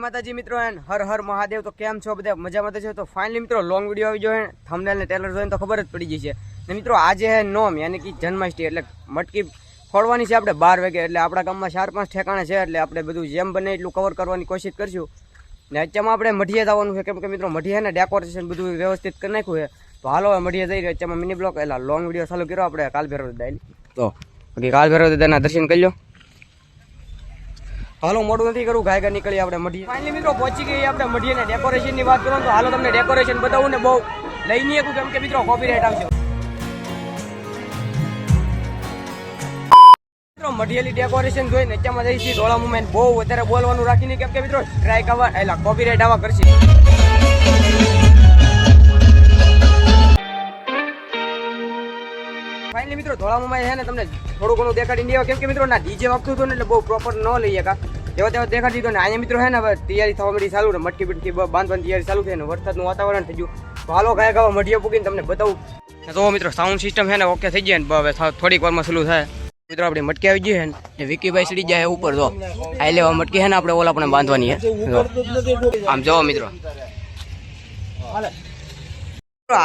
માતાજી મિત્રો એન્ડ હર હર મહાદેવ. તો કેમ છો બધા? મજામાં છો? તો ફાઇનલી મિત્રો લોંગ વિડીયો આવી જોઈએ. થંબનેલ ને ટેલર જોઈને તો ખબર જ પડી જશે ને મિત્રો. આજે હે નોમ યાની કે જન્માષ્ટમી એટલે મટકી ફોડવાની છે આપણે 12 વાગે. એટલે આપણા ગામમાં 4-5 ઠેકાણે છે એટલે આપણે બધું જેમ બને એટલું કવર કરવાની કોશિશ કરશું. ને અત્યારમાં આપણે મઢીએ જવાનું છે કેમ કે મિત્રો મઢીએ ને ડેકોરેશન બધું વ્યવસ્થિત કરી નાખ્યું છે. તો હાલો મઢીએ જઈ રહ્યો. અત્યારમાં મિની બ્લોક એટલે લોંગ વિડીયો ચાલુ કર્યો આપણે કાલ ભૈરવ દાદાની. તો બાકી કાલ ભૈરવ દાદાના દર્શન કરી લો. હાલો મોડું નથી કરવું, ગાયગા નીકળી આપણે મઢીએ. ફાઇનલી મિત્રો પહોંચી ગઈ આપણે મઢીએ ને ડેકોરેશનની વાત કરું તો હાલો તમને ડેકોરેશન બતાવું ને બહુ લઈ નહીં શકું કેમ કે મિત્રો કોપીરાઇટ આવશે. મિત્રો મઢીયેલી ડેકોરેશન જોઈને અત્યારમાં જઈ છીએ ધોળા મુમેન્ટ. બહુ વધારે બોલવાનું રાખીને કેમ કે મિત્રો સ્ટ્રાઇક આવવા એટલે કોપીરાઇટ આવવા કરશે. ફાઇનલી મિત્રો ધોળા મુંબઈ છે ને તમને થોડું ઘણું દેખાડી દેવા કેમ કે મિત્રો ના ડીજે વાગતું હતું ને એટલે બહુ પ્રોપર ન લઈએ કા તેવા દેખાડી દીધો ને. અહીંયા મિત્રો છે ને હવે તૈયારી થવા મળી ચાલુ ને મટકી બટકી બાંધવાની તૈયારી ચાલુ થઈ ને વરસાદનું વાતાવરણ થઈ ગયું. તો હાલો ગાય ગાવા મઢીએ પૂકીને તમને બતાવું. તો મિત્રો સાઉન્ડ સિસ્ટમ છે ને ઓકે થઈ જાય ને હવે થોડીક વારમાં ચાલુ થાય. મિત્રો આપણે મટકી આવી ગઈ છે ને વિકીભાઈ ચડી જાય ઉપર. જો આ લેવા મટકી છે ને આપણે ઓલા આપણે બાંધવાની છે. આમ જોવો મિત્રો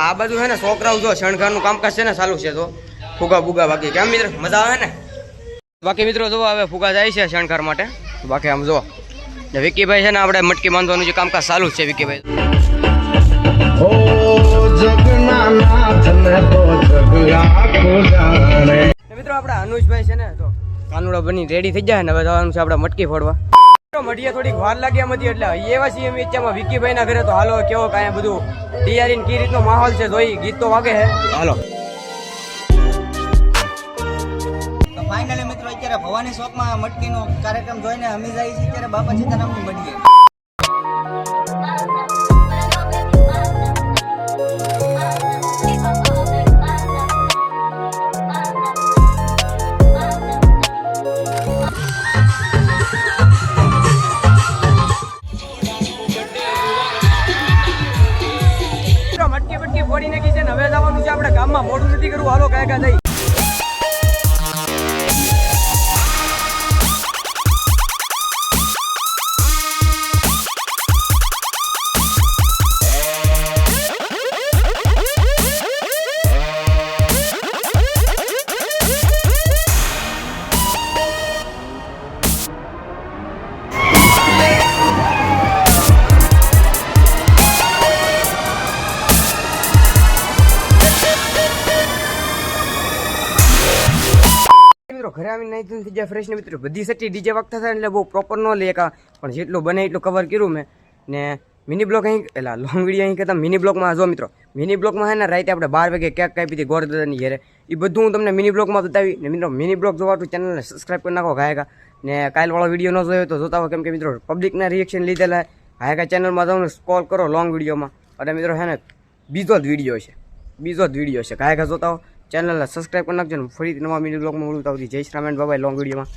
આ બધું છે ને છોકરાઓ જો શણગારનું કામકાજ છે ને ચાલુ છે. તો ફુગા ફુગા બાકી કેમ મિત્રો મજા આવે ને. બાકી મિત્રો જો હવે ફુગા જાય છે શણગાર માટે. બાકી આમ જો વિકીભાઈ છે ને આપણે મટકી બાંધવાનું જે કામકાજ ચાલુ છે વિકીભાઈ. મિત્રો આપડા અનુજભાઈ છે ને તો કાનુડા બની રેડી થઈ જાય ને હવે જવાનું છે આપણે મટકી ફોડવા. મઢીએ થોડીક વાર લાગી એમ હતી એટલે એવા છીએ અત્યારમાં વિકીભાઈ ના ઘરે. તો હાલો કેવો કાંઈ બધું તૈયારી કી રીતનો માહોલ છે જોઈ ગીત તો વાગે છે. હાલો ફાઇનલી મિત્રો અત્યારે ભવાની શોપમાં મટકીનો કાર્યક્રમ જોઈને અમે જઈએ છીએ ત્યારે બાપા સીતારામની મઢીએ. મટકી બટકી ફોડી નાખી છે ને હવે જવાનું છે આપણે ગામમાં. મોડું નથી કરવું, હાલો કાયકા જઈ. ઘરે આવીને નહીં થઈ જાય ફ્રેશ ને મિત્રો બધી સટી ડીજે વાગતા થાય એટલે બહુ પ્રોપર ન લે કા પણ જેટલું બને એટલું કવર કર્યું મેં. ને મિની બ્લોક અહીં એટલે લોંગ વિડીયો અહીં કહેતા મિની બ્લોકમાં જો મિત્રો મિની બ્લોકમાં છે ને રાતે આપણે 12 વાગે કેક કાપી હતી ગોરદાદાની ઘેરે. એ બધું હું તમને મિની બ્લોકમાં બતાવી ને મિત્રો મિની બ્લોક જોવાતું ચેનલને સબસ્ક્રાઈબ કરી નાખો ગાયકા. ને કાલવાળો વિડીયો ન જોયો તો જોતા હોય કેમ કે મિત્રો પબ્લિકના રિએક્શન લીધેલા ગાયકા ચેનલમાં જાઉં સ્કોલ કરો લોંગ વિડીયોમાં. અને મિત્રો છે ને બીજો જ વિડીયો છે ગાયકા જોતા હો ચેનલને સબસ્ક્રાઈબ કરી નાખજો ને ફરીથી નવા મિની બ્લોગમાં મળું તો જય શ્રી રામ બાય લોંગ વિડીયોમાં.